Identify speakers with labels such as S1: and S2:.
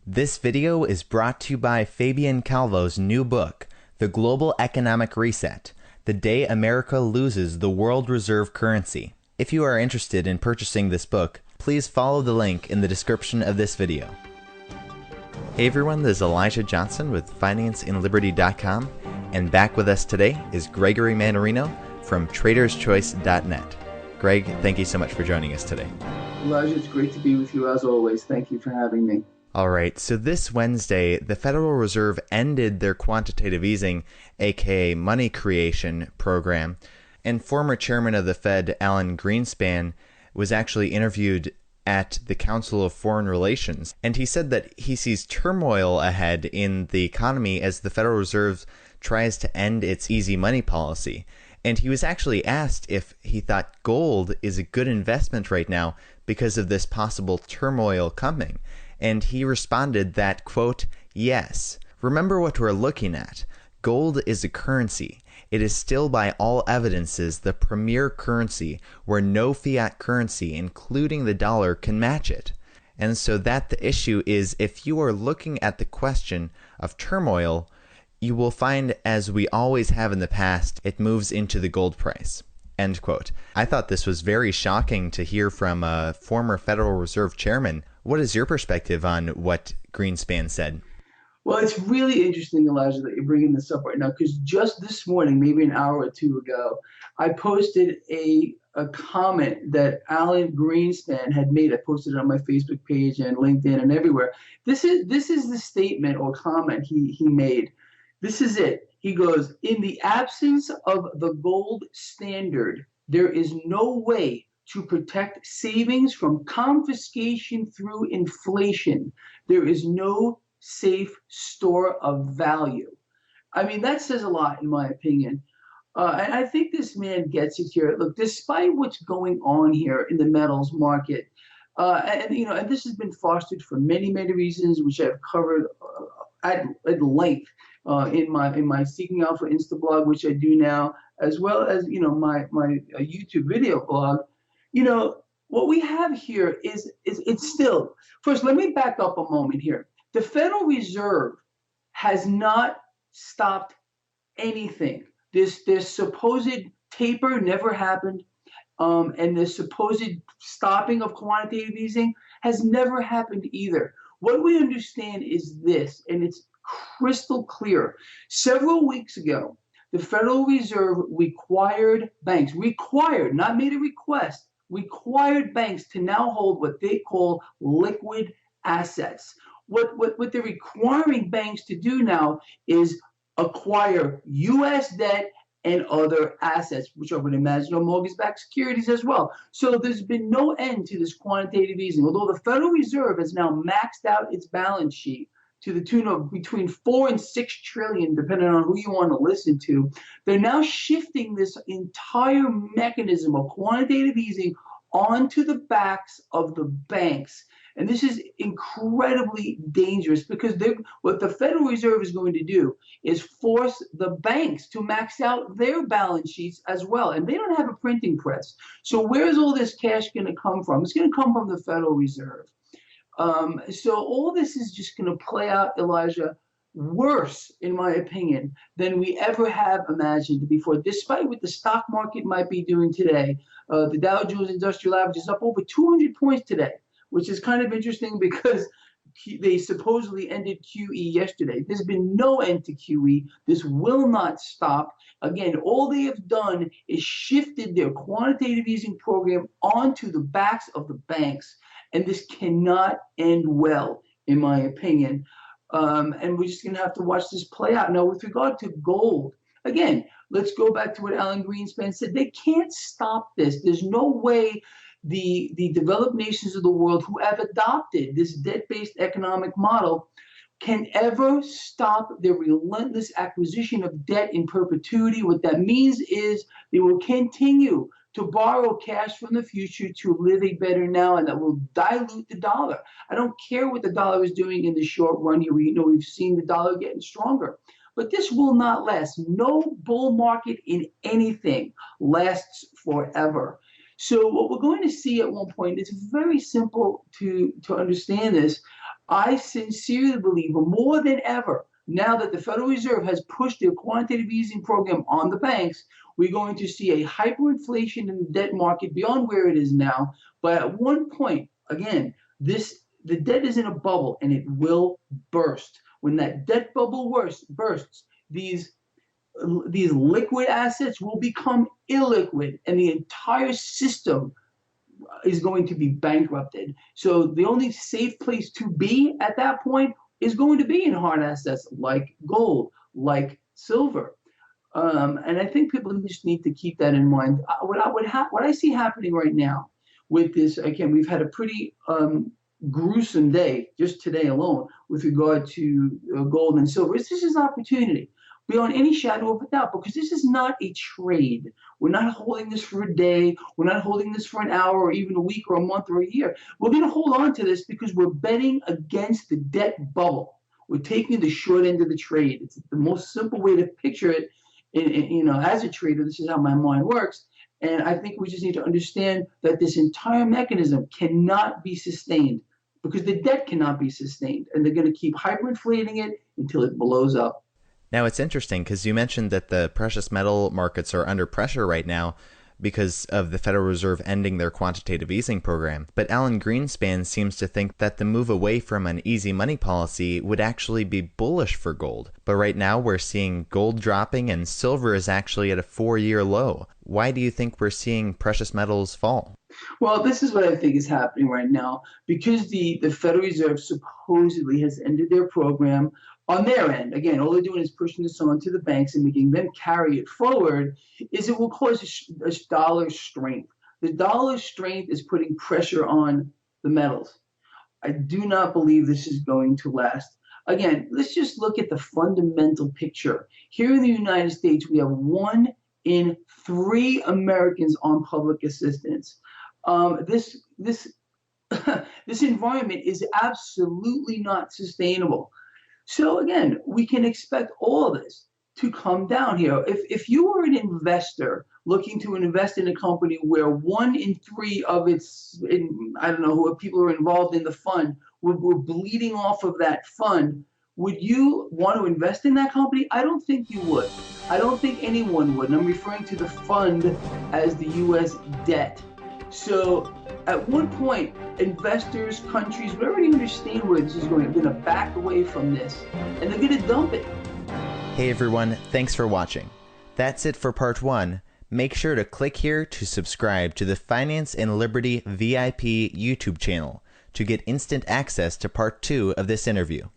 S1: This video is brought to you by Fabian Calvo's new book, The Global Economic Reset: The Day America Loses the World Reserve Currency. If you are interested in purchasing this book, please follow the link in the description of this video. Hey everyone, this is Elijah Johnson with FinanceInLiberty.com, and back with us today is Gregory Mannarino from TradersChoice.net. Greg, thank you so much for joining us today.
S2: Elijah, it's great to be with you as always. Thank you for having me.
S1: All right, so this Wednesday, the Federal Reserve ended their quantitative easing, aka money creation program, and former chairman of the Fed, Alan Greenspan, was actually interviewed at the Council of Foreign Relations, and he said that he sees turmoil ahead in the economy as the Federal Reserve tries to end its easy money policy. And he was actually asked if he thought gold is a good investment right now because of this possible turmoil coming. And he responded that, quote, "Yes. Remember what we're looking at. Gold is a currency. It is still by all evidences the premier currency where no fiat currency, including the dollar, can match it. And so that the issue is, if you are looking at the question of turmoil, you will find, as we always have in the past, it moves into the gold price." End quote. I thought this was very shocking to hear from a former Federal Reserve chairman. What is your perspective on what Greenspan said?
S2: Well, it's really interesting, Elijah, that you're bringing this up right now, because just this morning, maybe an hour or two ago, I posted a comment that Alan Greenspan had made. I posted it on my Facebook page and LinkedIn and everywhere. This is the statement or comment he made. This is it. He goes, "In the absence of the gold standard, there is no way to protect savings from confiscation through inflation. There is no safe store of value." I mean, that says a lot, in my opinion. And I think this man gets it here. Look, despite what's going on here in the metals market, and this has been fostered for many, many reasons, which I've covered at length in my Seeking Alpha Insta blog, which I do now, as well as my YouTube video blog. What we have here is it's still. First, let me back up a moment here. The Federal Reserve has not stopped anything. This supposed taper never happened, and the supposed stopping of quantitative easing has never happened either. What we understand is this, and it's crystal clear. Several weeks ago, the Federal Reserve required banks, not made a request, required banks to now hold what they call liquid assets. What they're requiring banks to do now is acquire U.S. debt and other assets, which I would imagine are mortgage-backed securities as well. So there's been no end to this quantitative easing. Although the Federal Reserve has now maxed out its balance sheet to the tune of between 4 and 6 trillion, depending on who you want to listen to, they're now shifting this entire mechanism of quantitative easing onto the backs of the banks. And this is incredibly dangerous because what the Federal Reserve is going to do is force the banks to max out their balance sheets as well. And they don't have a printing press. So where's all this cash going to come from? It's going to come from the Federal Reserve. So all this is just going to play out, Elijah, worse, in my opinion, than we ever have imagined before. Despite what the stock market might be doing today, the Dow Jones Industrial Average is up over 200 points today, which is kind of interesting because they supposedly ended QE yesterday. There's been no end to QE. This will not stop. Again, all they have done is shifted their quantitative easing program onto the backs of the banks. And this cannot end well, in my opinion. And we're just going to have to watch this play out. Now, with regard to gold, again, let's go back to what Alan Greenspan said. They can't stop this. There's no way the developed nations of the world who have adopted this debt-based economic model can ever stop their relentless acquisition of debt in perpetuity. What that means is they will continue to borrow cash from the future to live a better now, and that will dilute the dollar. I don't care what the dollar is doing in the short run here. We've seen the dollar getting stronger. But this will not last. No bull market in anything lasts forever. So what we're going to see at one point, it's very simple to understand this. I sincerely believe more than ever, now that the Federal Reserve has pushed their quantitative easing program on the banks, we're going to see a hyperinflation in the debt market beyond where it is now. But at one point, again, the debt is in a bubble and it will burst. When that debt bubble bursts, these liquid assets will become illiquid, and the entire system is going to be bankrupted. So the only safe place to be at that point is going to be in hard assets like gold, like silver. And I think people just need to keep that in mind. What I see happening right now with this, again, we've had a pretty gruesome day just today alone with regard to gold and silver. This is an opportunity beyond any shadow of a doubt, because this is not a trade. We're not holding this for a day. We're not holding this for an hour or even a week or a month or a year. We're going to hold on to this because we're betting against the debt bubble. We're taking the short end of the trade. It's the most simple way to picture it. As a trader, this is how my mind works. And I think we just need to understand that this entire mechanism cannot be sustained because the debt cannot be sustained. And they're going to keep hyperinflating it until it blows up.
S1: Now, it's interesting because you mentioned that the precious metal markets are under pressure right now because of the Federal Reserve ending their quantitative easing program. But Alan Greenspan seems to think that the move away from an easy money policy would actually be bullish for gold. But right now we're seeing gold dropping and silver is actually at a 4-year low. Why do you think we're seeing precious metals fall?
S2: Well, this is what I think is happening right now. Because the Federal Reserve supposedly has ended their program on their end. Again, all they're doing is pushing this on to the banks and making them carry it forward, is it will cause a dollar strength. The dollar strength is putting pressure on the metals. I do not believe this is going to last. Again, let's just look at the fundamental picture. Here in the United States, we have 1 in 3 Americans on public assistance. This this environment is absolutely not sustainable. So again, we can expect all this to come down here. If you were an investor looking to invest in a company where 1 in 3 of I don't know who people are involved in the fund were bleeding off of that fund, would you want to invest in that company? I don't think you would. I don't think anyone would. And I'm referring to the fund as the U.S. debt. So at one point, investors, countries, we already understand where this is going. They're going to back away from this, and they're going to dump it.
S1: Hey everyone, thanks for watching. That's it for part 1. Make sure to click here to subscribe to the Finance and Liberty VIP YouTube channel to get instant access to part 2 of this interview.